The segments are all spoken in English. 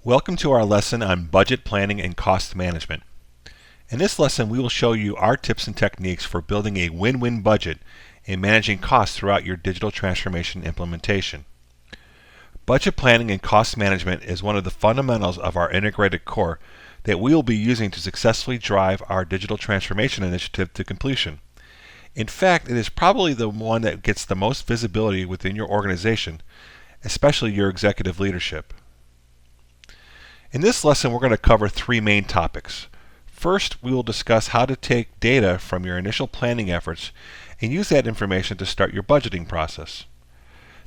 Welcome to our lesson on budget planning and cost management. In this lesson, we will show you our tips and techniques for building a win-win budget and managing costs throughout your digital transformation implementation. Budget planning and cost management is one of the fundamentals of our integrated core that we will be using to successfully drive our digital transformation initiative to completion. In fact, it is probably the one that gets the most visibility within your organization, especially your executive leadership. In this lesson, we're going to cover three main topics. First, we will discuss how to take data from your initial planning efforts and use that information to start your budgeting process.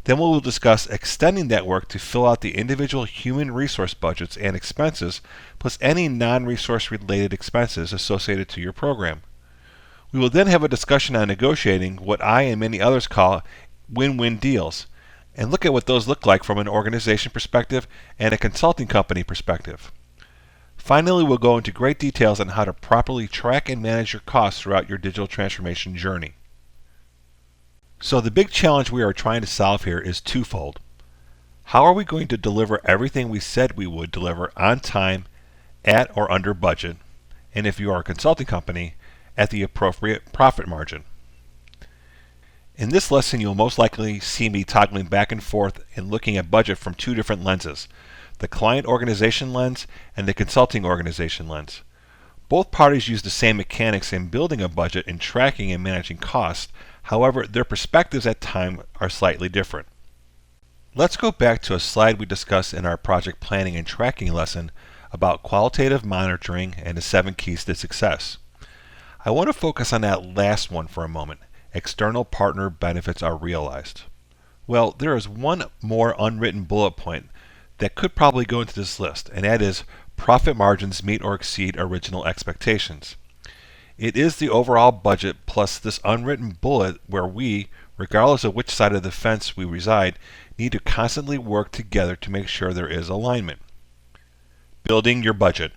Then we will discuss extending that work to fill out the individual human resource budgets and expenses, plus any non-resource related expenses associated to your program. We will then have a discussion on negotiating what I and many others call win-win deals, and look at what those look like from an organization perspective and a consulting company perspective. Finally, we'll go into great details on how to properly track and manage your costs throughout your digital transformation journey. So the big challenge we are trying to solve here is twofold. How are we going to deliver everything we said we would deliver on time, at or under budget, and if you are a consulting company, at the appropriate profit margin? In this lesson, you'll most likely see me toggling back and forth and looking at budget from two different lenses, the client organization lens and the consulting organization lens. Both parties use the same mechanics in building a budget and tracking and managing costs. However, their perspectives at times are slightly different. Let's go back to a slide we discussed in our project planning and tracking lesson about qualitative monitoring and the 7 keys to success. I want to focus on that last one for a moment. External partner benefits are realized. Well, there is one more unwritten bullet point that could probably go into this list, and that is profit margins meet or exceed original expectations. It is the overall budget plus this unwritten bullet where we, regardless of which side of the fence we reside, need to constantly work together to make sure there is alignment. Building your budget.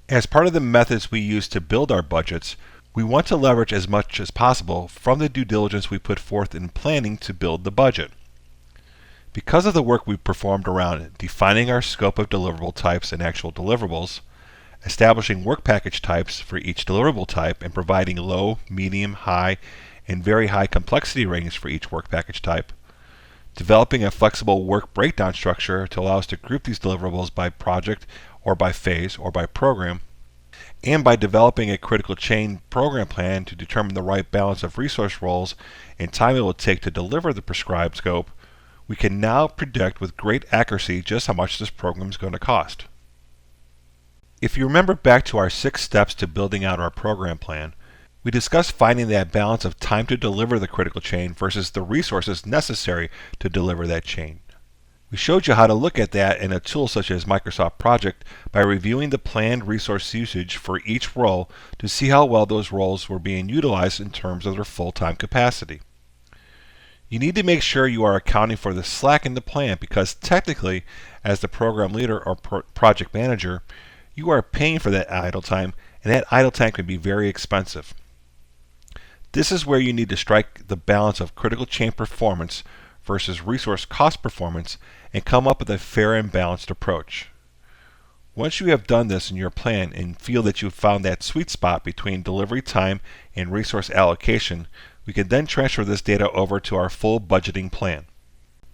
As part of the methods we use to build our budgets, we want to leverage as much as possible from the due diligence we put forth in planning to build the budget. Because of the work we performed around defining our scope of deliverable types and actual deliverables, establishing work package types for each deliverable type and providing low, medium, high, and very high complexity ratings for each work package type, developing a flexible work breakdown structure to allow us to group these deliverables by project or by phase or by program, and by developing a critical chain program plan to determine the right balance of resource roles and time it will take to deliver the prescribed scope, we can now predict with great accuracy just how much this program is going to cost. If you remember back to our 6 steps to building out our program plan, we discussed finding that balance of time to deliver the critical chain versus the resources necessary to deliver that chain. We showed you how to look at that in a tool such as Microsoft Project by reviewing the planned resource usage for each role to see how well those roles were being utilized in terms of their full-time capacity. You need to make sure you are accounting for the slack in the plan because technically, as the program leader or project manager, you are paying for that idle time, and that idle time can be very expensive. This is where you need to strike the balance of critical chain performance versus resource cost performance and come up with a fair and balanced approach. Once you have done this in your plan and feel that you've found that sweet spot between delivery time and resource allocation, we can then transfer this data over to our full budgeting plan.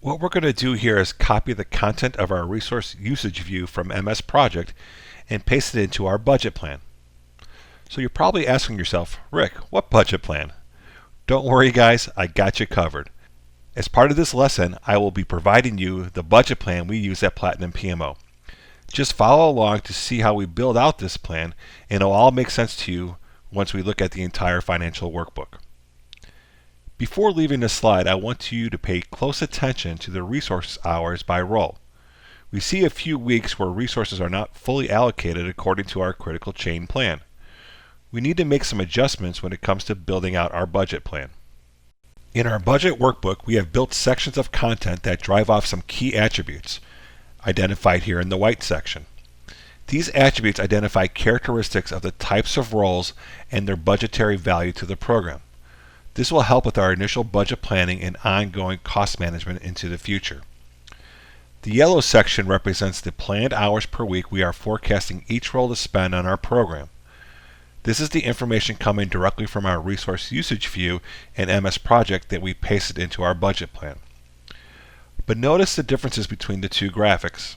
What we're going to do here is copy the content of our resource usage view from MS Project and paste it into our budget plan. So you're probably asking yourself, Rick, what budget plan? Don't worry guys, I got you covered. As part of this lesson, I will be providing you the budget plan we use at Platinum PMO. Just follow along to see how we build out this plan, and it'll all make sense to you once we look at the entire financial workbook. Before leaving this slide, I want you to pay close attention to the resource hours by role. We see a few weeks where resources are not fully allocated according to our critical chain plan. We need to make some adjustments when it comes to building out our budget plan. In our budget workbook, we have built sections of content that drive off some key attributes, identified here in the white section. These attributes identify characteristics of the types of roles and their budgetary value to the program. This will help with our initial budget planning and ongoing cost management into the future. The yellow section represents the planned hours per week we are forecasting each role to spend on our program. This is the information coming directly from our resource usage view in MS Project that we pasted into our budget plan. But notice the differences between the two graphics.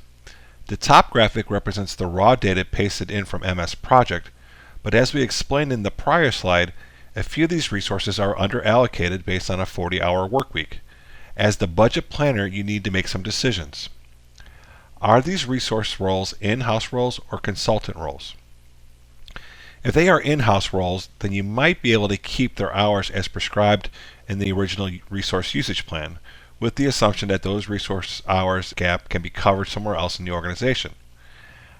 The top graphic represents the raw data pasted in from MS Project, but as we explained in the prior slide, a few of these resources are underallocated based on a 40-hour workweek. As the budget planner, you need to make some decisions. Are these resource roles in-house roles or consultant roles? If they are in-house roles, then you might be able to keep their hours as prescribed in the original resource usage plan, with the assumption that those resource hours gap can be covered somewhere else in the organization.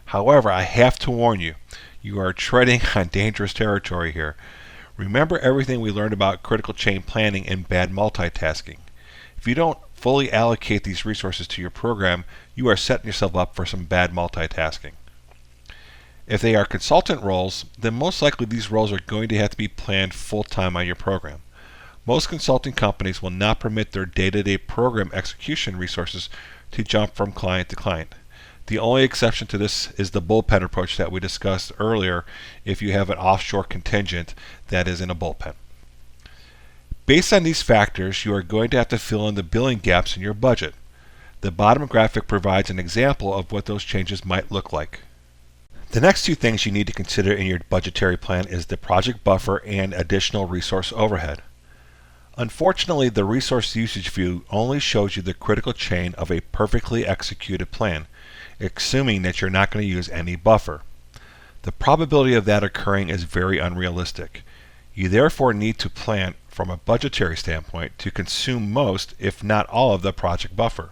However, I have to warn you, you are treading on dangerous territory here. Remember everything we learned about critical chain planning and bad multitasking. If you don't fully allocate these resources to your program, you are setting yourself up for some bad multitasking. If they are consultant roles, then most likely these roles are going to have to be planned full-time on your program. Most consulting companies will not permit their day-to-day program execution resources to jump from client to client. The only exception to this is the bullpen approach that we discussed earlier if you have an offshore contingent that is in a bullpen. Based on these factors, you are going to have to fill in the billing gaps in your budget. The bottom graphic provides an example of what those changes might look like. The next two things you need to consider in your budgetary plan is the project buffer and additional resource overhead. Unfortunately, the resource usage view only shows you the critical chain of a perfectly executed plan, assuming that you're not going to use any buffer. The probability of that occurring is very unrealistic. You therefore need to plan from a budgetary standpoint to consume most, if not all, of the project buffer.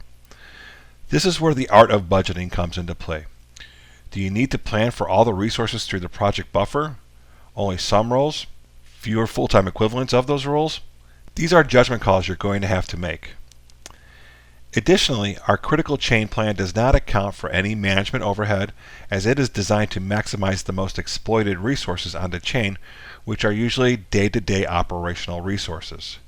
This is where the art of budgeting comes into play. Do you need to plan for all the resources through the project buffer? Only some roles? Fewer full-time equivalents of those roles? These are judgment calls you're going to have to make. Additionally, our critical chain plan does not account for any management overhead, as it is designed to maximize the most exploited resources on the chain, which are usually day-to-day operational resources.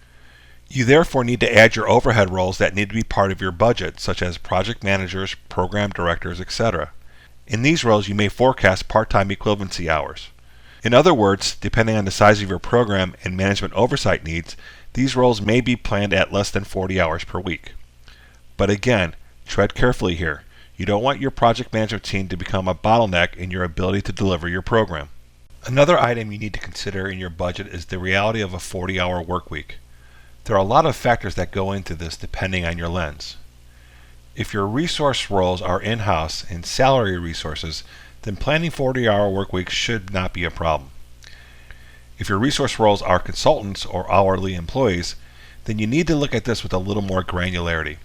You therefore need to add your overhead roles that need to be part of your budget, such as project managers, program directors, etc. In these roles, you may forecast part-time equivalency hours. In other words, depending on the size of your program and management oversight needs, these roles may be planned at less than 40 hours per week. But again, tread carefully here. You don't want your project management team to become a bottleneck in your ability to deliver your program. Another item you need to consider in your budget is the reality of a 40-hour work week. There are a lot of factors that go into this depending on your lens. If your resource roles are in-house and salary resources, then planning 40-hour work weeks should not be a problem. If your resource roles are consultants or hourly employees, then you need to look at this with a little more granularity.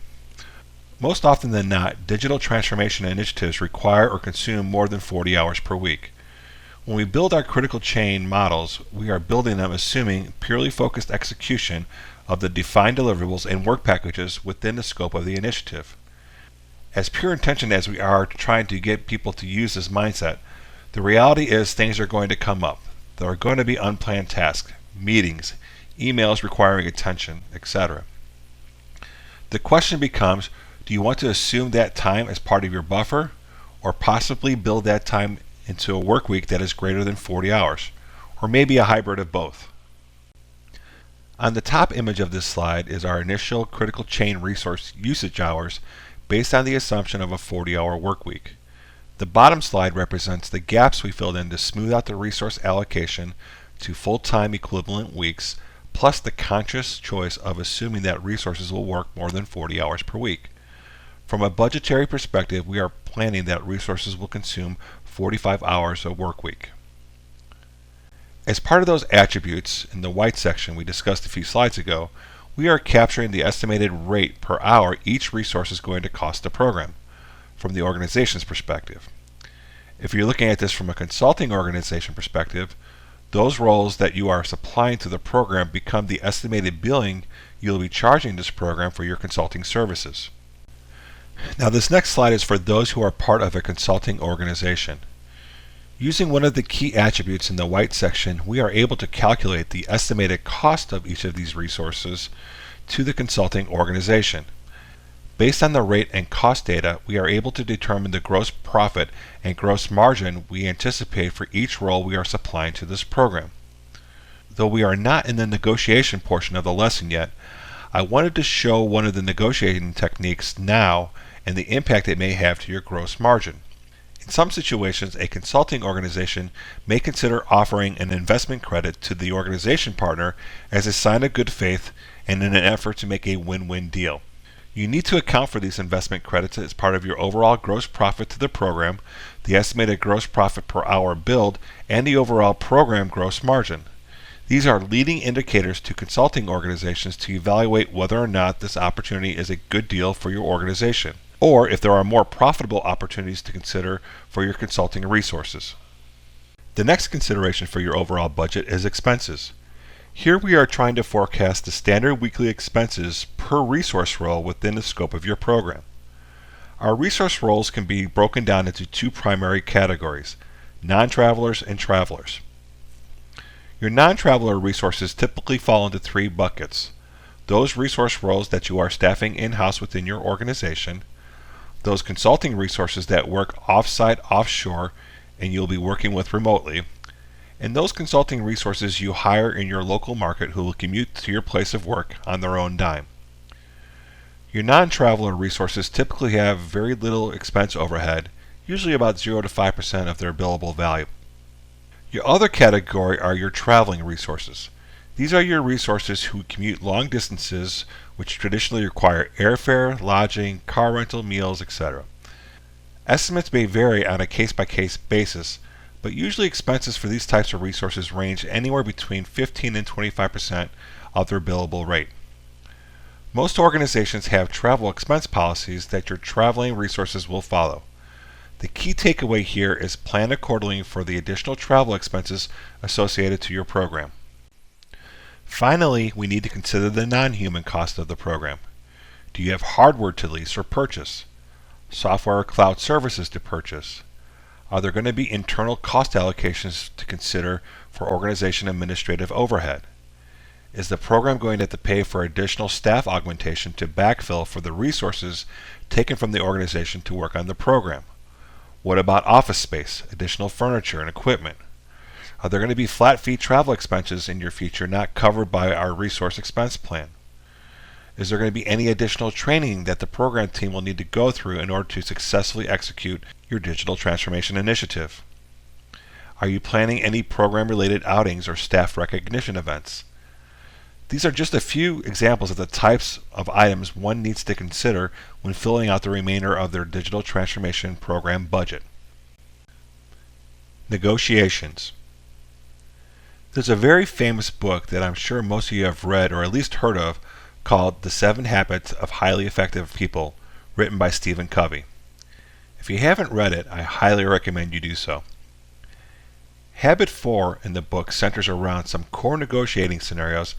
Most often than not, digital transformation initiatives require or consume more than 40 hours per week. When we build our critical chain models, we are building them assuming purely focused execution of the defined deliverables and work packages within the scope of the initiative. As pure intention as we are trying to get people to use this mindset, the reality is things are going to come up. There are going to be unplanned tasks, meetings, emails requiring attention, etc. The question becomes, do you want to assume that time as part of your buffer, or possibly build that time into a work week that is greater than 40 hours, or maybe a hybrid of both? On the top image of this slide is our initial critical chain resource usage hours based on the assumption of a 40-hour work week. The bottom slide represents the gaps we filled in to smooth out the resource allocation to full-time equivalent weeks, plus the conscious choice of assuming that resources will work more than 40 hours per week. From a budgetary perspective, we are planning that resources will consume 45 hours a work week. As part of those attributes in the white section we discussed a few slides ago, we are capturing the estimated rate per hour each resource is going to cost the program, from the organization's perspective. If you're looking at this from a consulting organization perspective, those roles that you are supplying to the program become the estimated billing you'll be charging this program for your consulting services. Now this next slide is for those who are part of a consulting organization. Using one of the key attributes in the white section, we are able to calculate the estimated cost of each of these resources to the consulting organization. Based on the rate and cost data, we are able to determine the gross profit and gross margin we anticipate for each role we are supplying to this program. Though we are not in the negotiation portion of the lesson yet, I wanted to show one of the negotiating techniques now and the impact it may have to your gross margin. In some situations, a consulting organization may consider offering an investment credit to the organization partner as a sign of good faith and in an effort to make a win-win deal. You need to account for these investment credits as part of your overall gross profit to the program, the estimated gross profit per hour billed, and the overall program gross margin. These are leading indicators to consulting organizations to evaluate whether or not this opportunity is a good deal for your organization, or if there are more profitable opportunities to consider for your consulting resources. The next consideration for your overall budget is expenses. Here we are trying to forecast the standard weekly expenses per resource role within the scope of your program. Our resource roles can be broken down into two primary categories: non-travelers and travelers. Your non-traveler resources typically fall into three buckets: those resource roles that you are staffing in-house within your organization, those consulting resources that work off-site, offshore, and you'll be working with remotely, and those consulting resources you hire in your local market who will commute to your place of work on their own dime. Your non-traveler resources typically have very little expense overhead, usually about 0 to 5% of their billable value. Your other category are your traveling resources. These are your resources who commute long distances, which traditionally require airfare, lodging, car rental, meals, etc. Estimates may vary on a case-by-case basis, but usually expenses for these types of resources range anywhere between 15 and 25% of their billable rate. Most organizations have travel expense policies that your traveling resources will follow. The key takeaway here is plan accordingly for the additional travel expenses associated to your program. Finally, we need to consider the non-human cost of the program. Do you have hardware to lease or purchase? Software or cloud services to purchase? Are there going to be internal cost allocations to consider for organization administrative overhead? Is the program going to have to pay for additional staff augmentation to backfill for the resources taken from the organization to work on the program? What about office space, additional furniture, and equipment? Are there going to be flat fee travel expenses in your future not covered by our resource expense plan? Is there going to be any additional training that the program team will need to go through in order to successfully execute your digital transformation initiative? Are you planning any program-related outings or staff recognition events? These are just a few examples of the types of items one needs to consider when filling out the remainder of their digital transformation program budget. Negotiations. There's a very famous book that I'm sure most of you have read or at least heard of called The 7 Habits of Highly Effective People, written by Stephen Covey. If you haven't read it, I highly recommend you do so. Habit 4 in the book centers around some core negotiating scenarios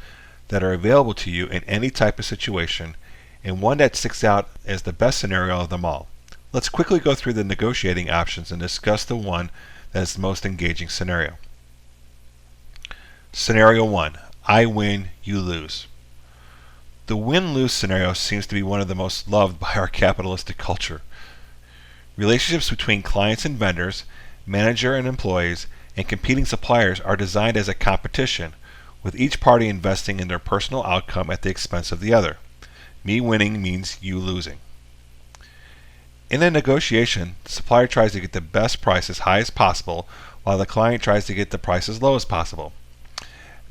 that are available to you in any type of situation, and one that sticks out as the best scenario of them all. Let's quickly go through the negotiating options and discuss the one that is the most engaging scenario. Scenario 1. I win, you lose. The win-lose scenario seems to be one of the most loved by our capitalistic culture. Relationships between clients and vendors, manager and employees, and competing suppliers are designed as a competition, with each party investing in their personal outcome at the expense of the other. Me winning means you losing. In a negotiation, the supplier tries to get the best price as high as possible, while the client tries to get the price as low as possible.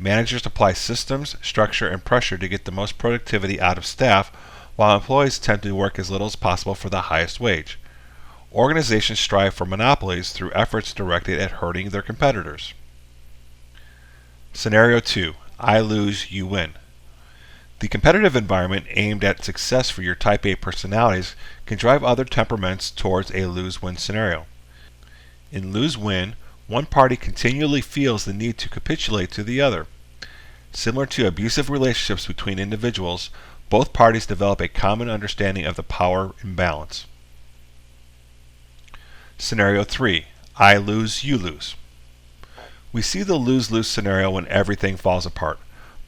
Managers apply systems, structure, and pressure to get the most productivity out of staff, while employees tend to work as little as possible for the highest wage. Organizations strive for monopolies through efforts directed at hurting their competitors. Scenario 2. I lose, you win. The competitive environment aimed at success for your Type A personalities can drive other temperaments towards a lose-win scenario. In lose-win, one party continually feels the need to capitulate to the other. Similar to abusive relationships between individuals, both parties develop a common understanding of the power imbalance. Scenario 3. I lose, you lose. We see the lose-lose scenario when everything falls apart.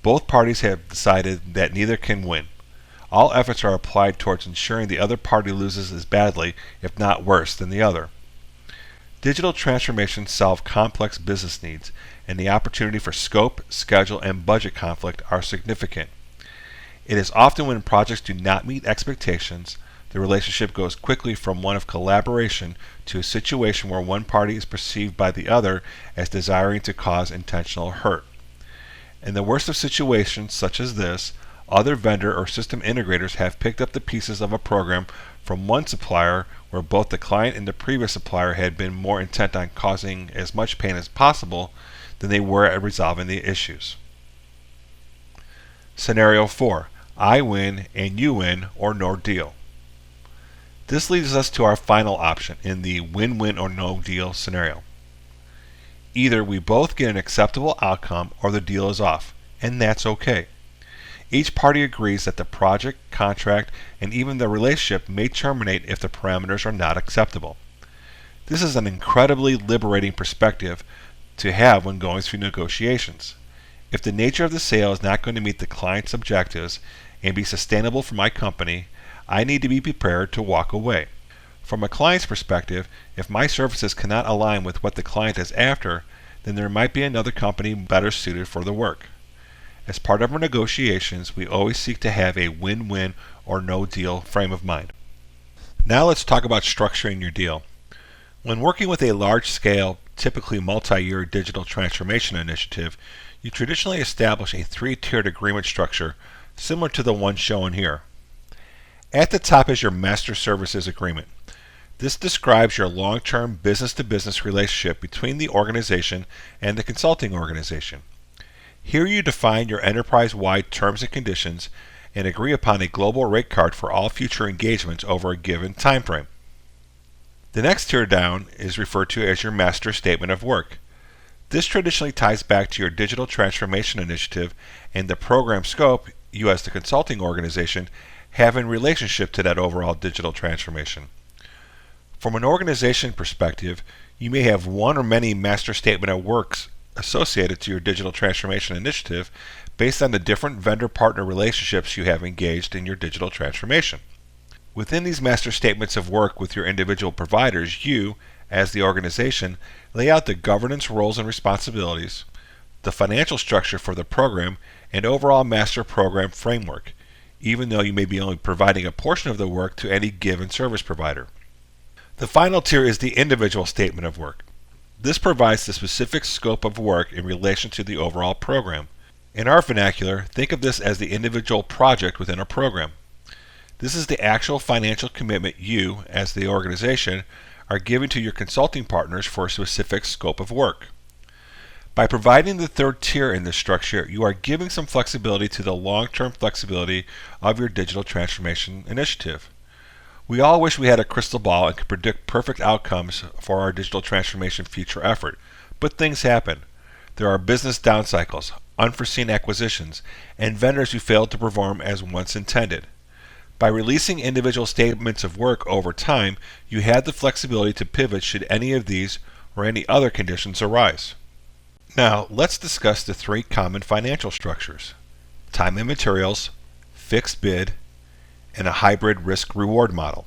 Both parties have decided that neither can win. all efforts are applied towards ensuring the other party loses as badly, if not worse, than the other. Digital transformations solve complex business needs, and the opportunity for scope, schedule, and budget conflict are significant. It is often when projects do not meet expectations, the relationship goes quickly from one of collaboration to a situation where one party is perceived by the other as desiring to cause intentional hurt. In the worst of situations such as this, other vendor or system integrators have picked up the pieces of a program from one supplier where both the client and the previous supplier had been more intent on causing as much pain as possible than they were at resolving the issues. Scenario 4. I win and you win, or no deal. This leads us to our final option in the win-win or no deal scenario. Either we both get an acceptable outcome or the deal is off, and that's okay. Each party agrees that the project, contract, and even the relationship may terminate if the parameters are not acceptable. This is an incredibly liberating perspective to have when going through negotiations. If the nature of the sale is not going to meet the client's objectives and be sustainable for my company, I need to be prepared to walk away. From a client's perspective, if my services cannot align with what the client is after, then there might be another company better suited for the work. As part of our negotiations, we always seek to have a win-win or no deal frame of mind. Now let's talk about structuring your deal. When working with a large-scale, typically multi-year digital transformation initiative, you traditionally establish a three-tiered agreement structure similar to the one shown here. At the top is your master services agreement. This describes your long-term business-to-business relationship between the organization and the consulting organization. Here you define your enterprise-wide terms and conditions and agree upon a global rate card for all future engagements over a given time frame. The next tier down is referred to as your master statement of work. This traditionally ties back to your digital transformation initiative and the program scope you as the consulting organization have in relationship to that overall digital transformation. From an organization perspective, you may have one or many master statement of works associated to your digital transformation initiative based on the different vendor-partner relationships you have engaged in your digital transformation. Within these master statements of work with your individual providers, you, as the organization, lay out the governance roles and responsibilities, the financial structure for the program, and overall master program framework, even though you may be only providing a portion of the work to any given service provider. The final tier is the individual statement of work. This provides the specific scope of work in relation to the overall program. In our vernacular, think of this as the individual project within a program. This is the actual financial commitment you, as the organization, are giving to your consulting partners for a specific scope of work. By providing the third tier in this structure, you are giving some flexibility to the long-term flexibility of your digital transformation initiative. We all wish we had a crystal ball and could predict perfect outcomes for our digital transformation future effort, but things happen. There are business down cycles, unforeseen acquisitions, and vendors who fail to perform as once intended. By releasing individual statements of work over time, you have the flexibility to pivot should any of these or any other conditions arise. Now, let's discuss the three common financial structures: time and materials, fixed bid, and a hybrid risk-reward model.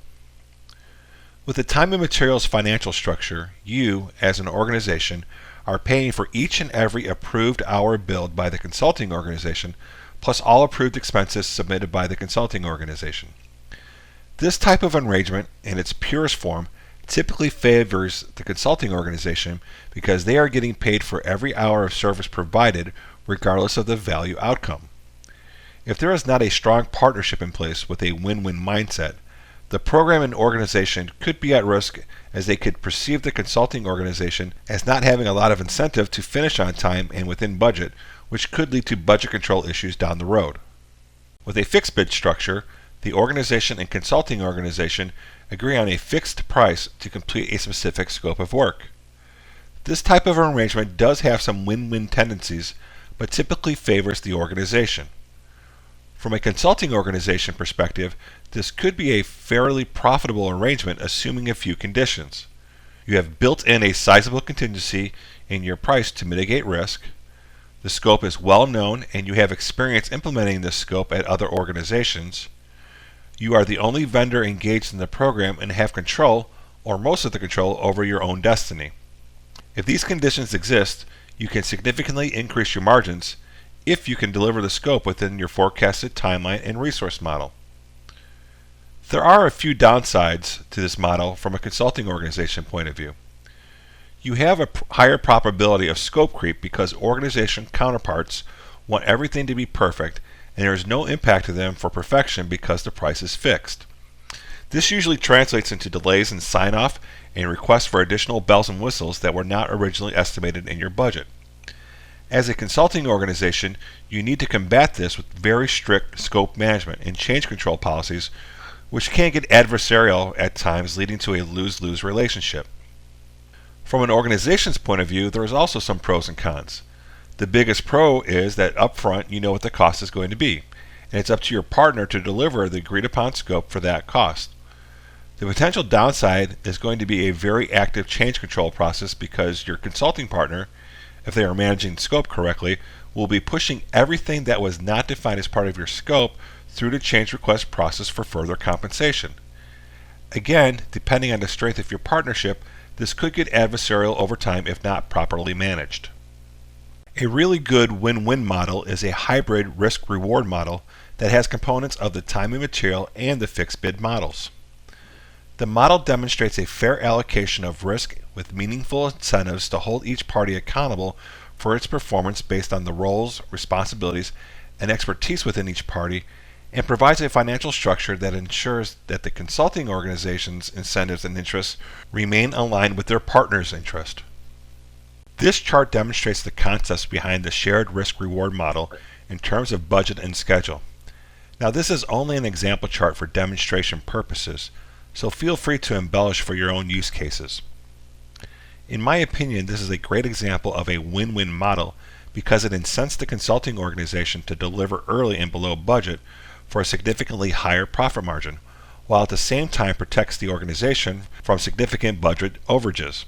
With the time and materials financial structure, you, as an organization, are paying for each and every approved hour billed by the consulting organization, plus all approved expenses submitted by the consulting organization. This type of arrangement, in its purest form, typically favors the consulting organization because they are getting paid for every hour of service provided, regardless of the value outcome. If there is not a strong partnership in place with a win-win mindset, the program and organization could be at risk, as they could perceive the consulting organization as not having a lot of incentive to finish on time and within budget, which could lead to budget control issues down the road. With a fixed bid structure, the organization and consulting organization agree on a fixed price to complete a specific scope of work. This type of arrangement does have some win-win tendencies, but typically favors the organization. From a consulting organization perspective, this could be a fairly profitable arrangement assuming a few conditions. You have built in a sizable contingency in your price to mitigate risk. The scope is well known and you have experience implementing this scope at other organizations. You are the only vendor engaged in the program and have control, or most of the control, over your own destiny. If these conditions exist, you can significantly increase your margins if you can deliver the scope within your forecasted timeline and resource model. There are a few downsides to this model from a consulting organization point of view. You have a higher probability of scope creep because organization counterparts want everything to be perfect, and there is no impact to them for perfection because the price is fixed. This usually translates into delays in sign-off and requests for additional bells and whistles that were not originally estimated in your budget. As a consulting organization, you need to combat this with very strict scope management and change control policies, which can get adversarial at times, leading to a lose-lose relationship. From an organization's point of view, there is also some pros and cons. The biggest pro is that upfront you know what the cost is going to be, and it's up to your partner to deliver the agreed upon scope for that cost. The potential downside is going to be a very active change control process because your consulting partner, if they are managing scope correctly, will be pushing everything that was not defined as part of your scope through the change request process for further compensation. Again, depending on the strength of your partnership, this could get adversarial over time if not properly managed. A really good win-win model is a hybrid risk-reward model that has components of the time and material and the fixed bid models. The model demonstrates a fair allocation of risk with meaningful incentives to hold each party accountable for its performance based on the roles, responsibilities, and expertise within each party, and provides a financial structure that ensures that the consulting organization's incentives and interests remain aligned with their partner's interest. This chart demonstrates the concepts behind the shared risk-reward model in terms of budget and schedule. Now, this is only an example chart for demonstration purposes, so feel free to embellish for your own use cases. In my opinion, this is a great example of a win-win model because it incents the consulting organization to deliver early and below budget for a significantly higher profit margin, while at the same time protects the organization from significant budget overages.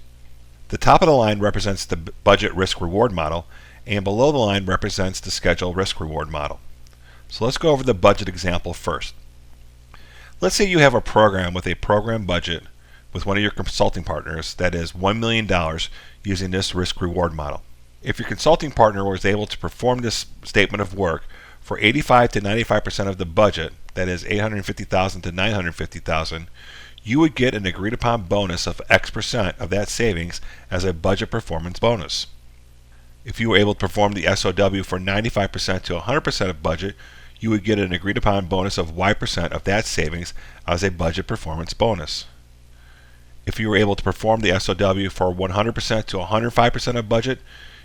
The top of the line represents the budget risk-reward model, and below the line represents the schedule risk-reward model. So let's go over the budget example first. Let's say you have a program with a program budget with one of your consulting partners that is $1 million using this risk-reward model. If your consulting partner was able to perform this statement of work for 85 to 95% of the budget, that is $850,000 to $950,000, you would get an agreed upon bonus of X% of that savings as a budget performance bonus. If you were able to perform the SOW for 95% to 100% of budget, you would get an agreed upon bonus of Y% of that savings as a budget performance bonus. If you were able to perform the SOW for 100% to 105% of budget,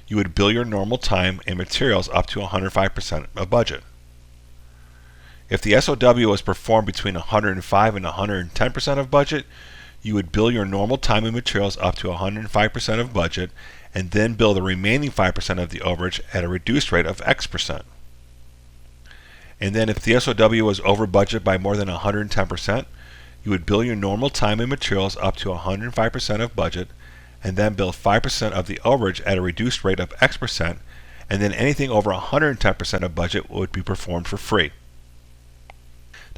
you would bill your normal time and materials up to 105% of budget. If the SOW was performed between 105 and 110% of budget, you would bill your normal time and materials up to 105% of budget and then bill the remaining 5% of the overage at a reduced rate of X%. And then if the SOW was over budget by more than 110%, you would bill your normal time and materials up to 105% of budget and then bill 5% of the overage at a reduced rate of X%, and then anything over 110% of budget would be performed for free.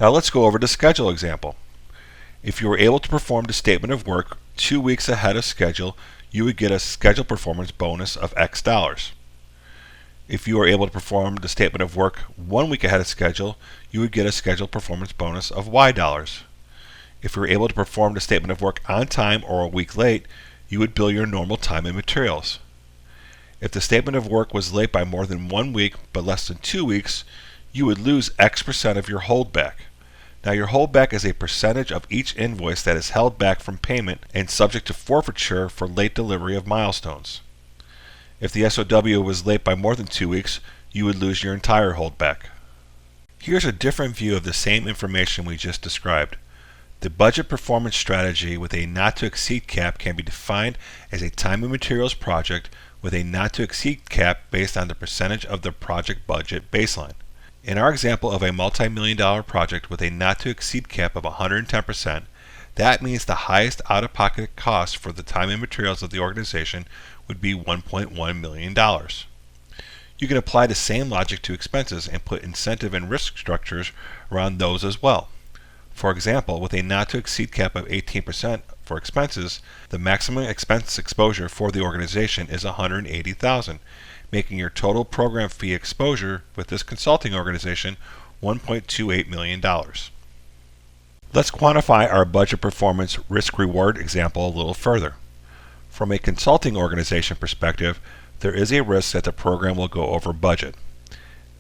Now let's go over the schedule example. If you were able to perform the statement of work 2 weeks ahead of schedule, you would get a schedule performance bonus of X dollars. If you were able to perform the statement of work 1 week ahead of schedule, you would get a schedule performance bonus of Y dollars. If you were able to perform the statement of work on time or a week late, you would bill your normal time and materials. If the statement of work was late by more than 1 week but less than 2 weeks, you would lose X% of your holdback. Now, your holdback is a percentage of each invoice that is held back from payment and subject to forfeiture for late delivery of milestones. If the SOW was late by more than 2 weeks, you would lose your entire holdback. Here's a different view of the same information we just described. The budget performance strategy with a not-to-exceed cap can be defined as a time and materials project with a not-to-exceed cap based on the percentage of the project budget baseline. In our example of a multi-million-dollar project with a not-to-exceed cap of 110%, that means the highest out-of-pocket cost for the time and materials of the organization would be $1.1 million. You can apply the same logic to expenses and put incentive and risk structures around those as well. For example, with a not to exceed cap of 18% for expenses, the maximum expense exposure for the organization is $180,000, making your total program fee exposure with this consulting organization $1.28 million. Let's quantify our budget performance risk-reward example a little further. From a consulting organization perspective, there is a risk that the program will go over budget.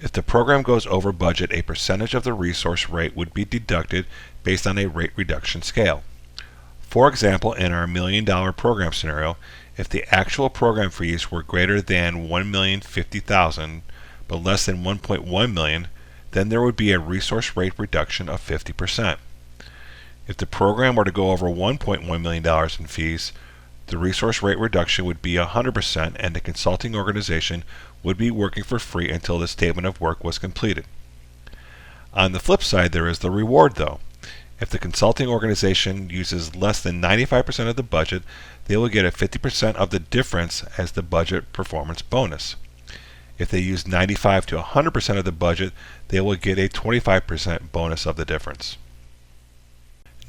If the program goes over budget, a percentage of the resource rate would be deducted based on a rate reduction scale. For example, in our $1 million program scenario, if the actual program fees were greater than $1,050,000 but less than $1.1 million, then there would be a resource rate reduction of 50%. If the program were to go over $1.1 million in fees, the resource rate reduction would be 100% and the consulting organization would be working for free until the statement of work was completed. On the flip side, there is the reward though. If the consulting organization uses less than 95% of the budget, they will get a 50% of the difference as the budget performance bonus. If they use 95 to 100% of the budget, they will get a 25% bonus of the difference.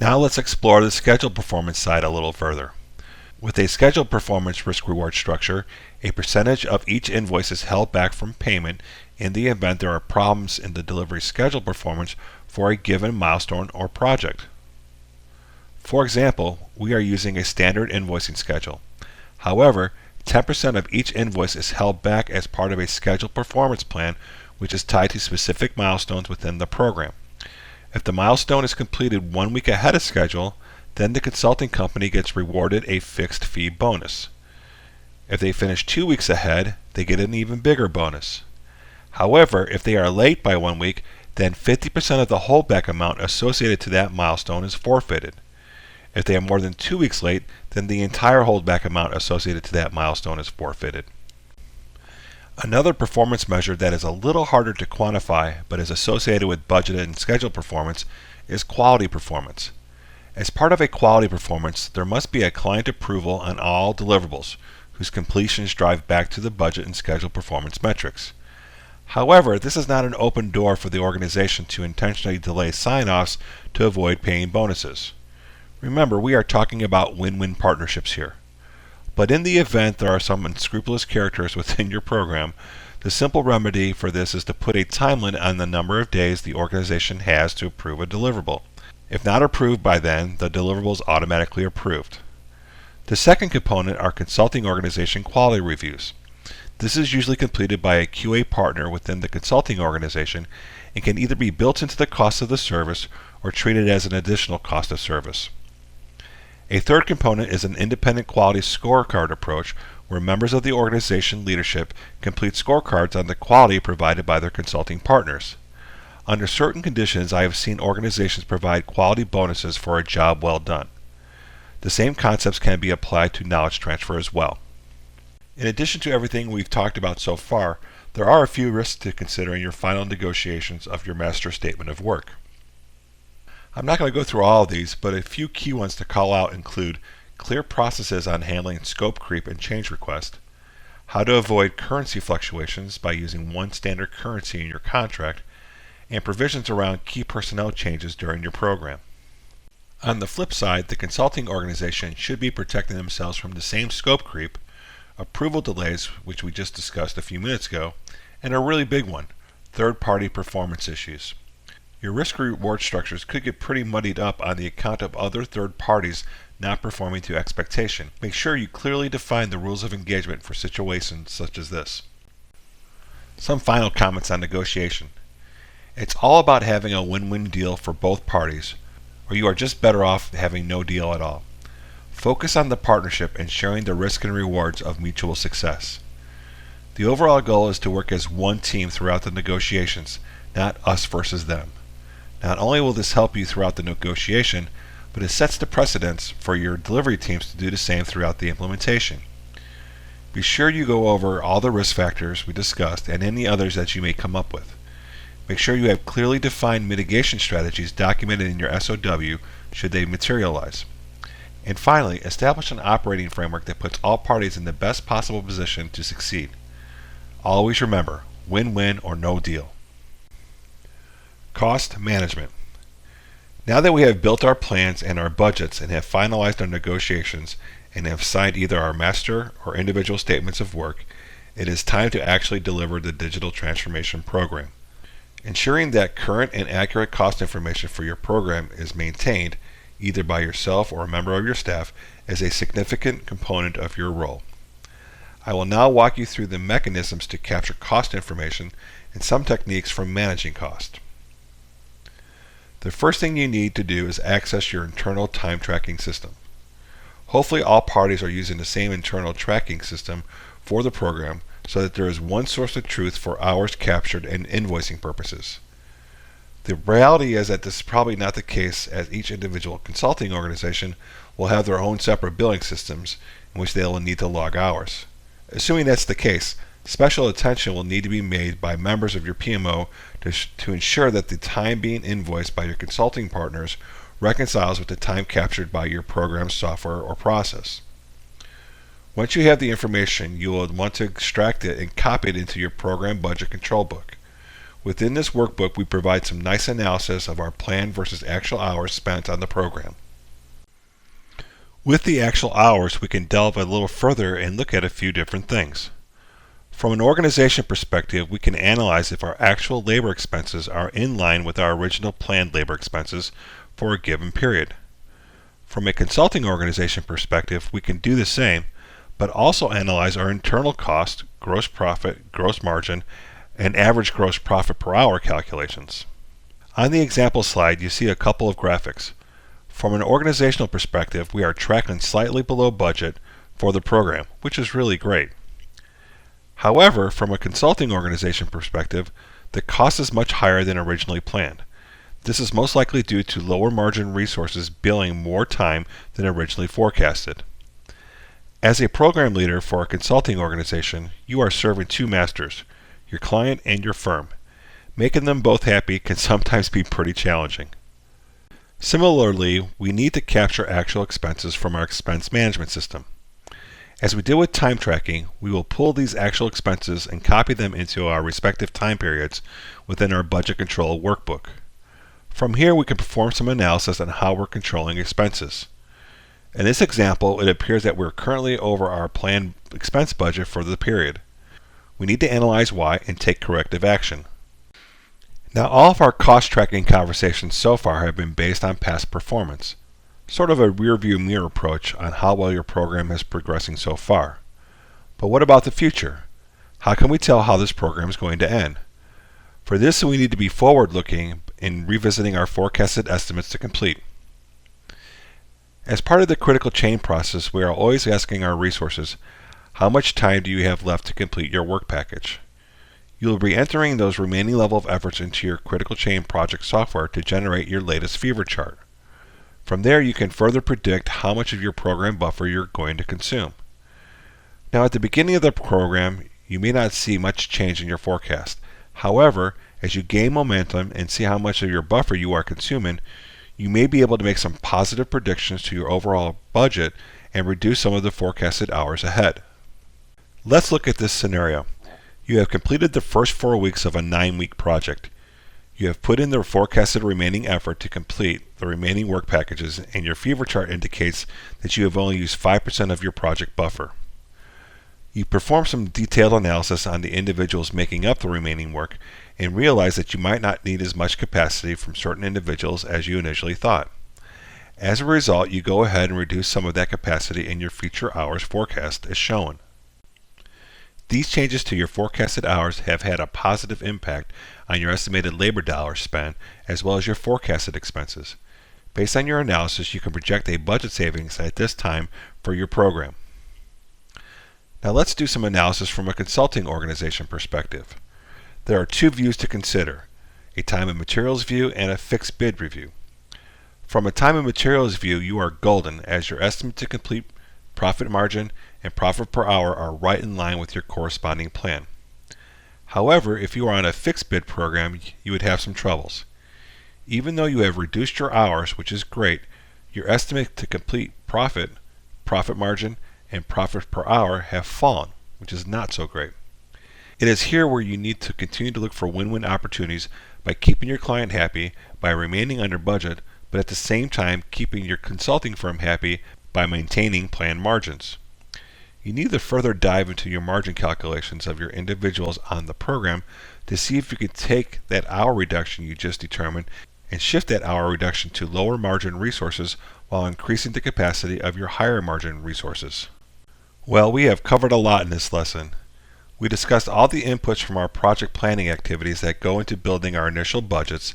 Now let's explore the scheduled performance side a little further. With a scheduled performance risk-reward structure, a percentage of each invoice is held back from payment in the event there are problems in the delivery schedule performance for a given milestone or project. For example, we are using a standard invoicing schedule. However, 10% of each invoice is held back as part of a scheduled performance plan which is tied to specific milestones within the program. If the milestone is completed 1 week ahead of schedule, then the consulting company gets rewarded a fixed fee bonus. If they finish 2 weeks ahead, they get an even bigger bonus. However, if they are late by 1 week, then 50% of the holdback amount associated to that milestone is forfeited. If they are more than 2 weeks late, then the entire holdback amount associated to that milestone is forfeited. Another performance measure that is a little harder to quantify but is associated with budgeted and scheduled performance is quality performance. As part of a quality performance, there must be a client approval on all deliverables, whose completions drive back to the budget and schedule performance metrics. However, this is not an open door for the organization to intentionally delay sign-offs to avoid paying bonuses. Remember, we are talking about win-win partnerships here. But in the event there are some unscrupulous characters within your program, the simple remedy for this is to put a time limit on the number of days the organization has to approve a deliverable. If not approved by then, the deliverable is automatically approved. The second component are consulting organization quality reviews. This is usually completed by a QA partner within the consulting organization and can either be built into the cost of the service or treated as an additional cost of service. A third component is an independent quality scorecard approach where members of the organization leadership complete scorecards on the quality provided by their consulting partners. Under certain conditions, I have seen organizations provide quality bonuses for a job well done. The same concepts can be applied to knowledge transfer as well. In addition to everything we've talked about so far, there are a few risks to consider in your final negotiations of your master statement of work. I'm not going to go through all of these, but a few key ones to call out include clear processes on handling scope creep and change request, how to avoid currency fluctuations by using one standard currency in your contract, and provisions around key personnel changes during your program. On the flip side, the consulting organization should be protecting themselves from the same scope creep, approval delays, which we just discussed a few minutes ago, and a really big one, third-party performance issues. Your risk-reward structures could get pretty muddied up on the account of other third parties not performing to expectation. Make sure you clearly define the rules of engagement for situations such as this. Some final comments on negotiation. It's all about having a win-win deal for both parties, or you are just better off having no deal at all. Focus on the partnership and sharing the risk and rewards of mutual success. The overall goal is to work as one team throughout the negotiations, not us versus them. Not only will this help you throughout the negotiation, but it sets the precedence for your delivery teams to do the same throughout the implementation. Be sure you go over all the risk factors we discussed and any others that you may come up with. Make sure you have clearly defined mitigation strategies documented in your SOW should they materialize. And finally, establish an operating framework that puts all parties in the best possible position to succeed. Always remember, win-win or no deal. Cost management. Now that we have built our plans and our budgets and have finalized our negotiations and have signed either our master or individual statements of work, it is time to actually deliver the digital transformation program. Ensuring that current and accurate cost information for your program is maintained, either by yourself or a member of your staff, is a significant component of your role. I will now walk you through the mechanisms to capture cost information and some techniques for managing cost. The first thing you need to do is access your internal time tracking system. Hopefully all parties are using the same internal tracking system for the program so that there is one source of truth for hours captured and invoicing purposes. The reality is that this is probably not the case, as each individual consulting organization will have their own separate billing systems in which they will need to log hours. Assuming that's the case, special attention will need to be made by members of your PMO to ensure that the time being invoiced by your consulting partners reconciles with the time captured by your program software or process. Once you have the information, you will want to extract it and copy it into your program budget control book. Within this workbook, we provide some nice analysis of our planned versus actual hours spent on the program. With the actual hours, we can delve a little further and look at a few different things. From an organization perspective, we can analyze if our actual labor expenses are in line with our original planned labor expenses for a given period. From a consulting organization perspective, we can do the same, but also analyze our internal cost, gross profit, gross margin, and average gross profit per hour calculations. On the example slide, you see a couple of graphics. From an organizational perspective, we are tracking slightly below budget for the program, which is really great. However, from a consulting organization perspective, the cost is much higher than originally planned. This is most likely due to lower margin resources billing more time than originally forecasted. As a program leader for a consulting organization, you are serving two masters, your client and your firm. Making them both happy can sometimes be pretty challenging. Similarly, we need to capture actual expenses from our expense management system. As we did with time tracking, we will pull these actual expenses and copy them into our respective time periods within our budget control workbook. From here, we can perform some analysis on how we're controlling expenses. In this example, it appears that we're currently over our planned expense budget for the period. We need to analyze why and take corrective action. Now, all of our cost tracking conversations so far have been based on past performance, sort of a rear-view mirror approach on how well your program is progressing so far. But what about the future? How can we tell how this program is going to end? For this, we need to be forward-looking in revisiting our forecasted estimates to complete. As part of the critical chain process, we are always asking our resources, how much time do you have left to complete your work package? You will be entering those remaining level of efforts into your critical chain project software to generate your latest fever chart. From there, you can further predict how much of your program buffer you're going to consume. Now, at the beginning of the program, you may not see much change in your forecast. However, as you gain momentum and see how much of your buffer you are consuming, you may be able to make some positive predictions to your overall budget and reduce some of the forecasted hours ahead. Let's look at this scenario. You have completed the first 4 weeks of a 9-week project. You have put in the forecasted remaining effort to complete the remaining work packages, and your fever chart indicates that you have only used 5% of your project buffer. You perform some detailed analysis on the individuals making up the remaining work and realize that you might not need as much capacity from certain individuals as you initially thought. As a result, you go ahead and reduce some of that capacity in your future hours forecast as shown. These changes to your forecasted hours have had a positive impact on your estimated labor dollars spent as well as your forecasted expenses. Based on your analysis, you can project a budget savings at this time for your program. Now let's do some analysis from a consulting organization perspective. There are two views to consider, a time and materials view and a fixed bid review. From a time and materials view, you are golden as your estimate to complete, profit margin, and profit per hour are right in line with your corresponding plan. However, if you are on a fixed bid program, you would have some troubles. Even though you have reduced your hours, which is great, your estimate to complete profit, profit margin, and profit per hour have fallen, which is not so great. It is here where you need to continue to look for win-win opportunities by keeping your client happy, by remaining under budget, but at the same time keeping your consulting firm happy by maintaining planned margins. You need to further dive into your margin calculations of your individuals on the program to see if you can take that hour reduction you just determined and shift that hour reduction to lower margin resources while increasing the capacity of your higher margin resources. Well, we have covered a lot in this lesson. We discussed all the inputs from our project planning activities that go into building our initial budgets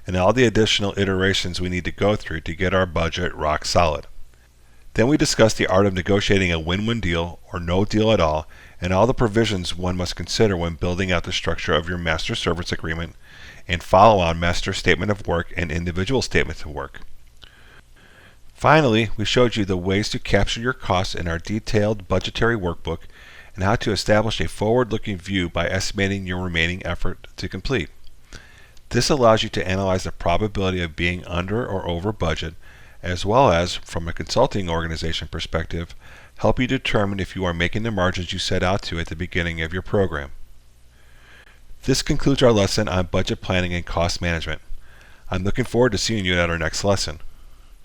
and all the additional iterations we need to go through to get our budget rock solid. Then we discussed the art of negotiating a win-win deal or no deal at all and all the provisions one must consider when building out the structure of your master service agreement and follow-on master statement of work and individual statements of work. Finally, we showed you the ways to capture your costs in our detailed budgetary workbook and how to establish a forward-looking view by estimating your remaining effort to complete. This allows you to analyze the probability of being under or over budget, as well as, from a consulting organization perspective, help you determine if you are making the margins you set out to at the beginning of your program. This concludes our lesson on budget planning and cost management. I'm looking forward to seeing you at our next lesson.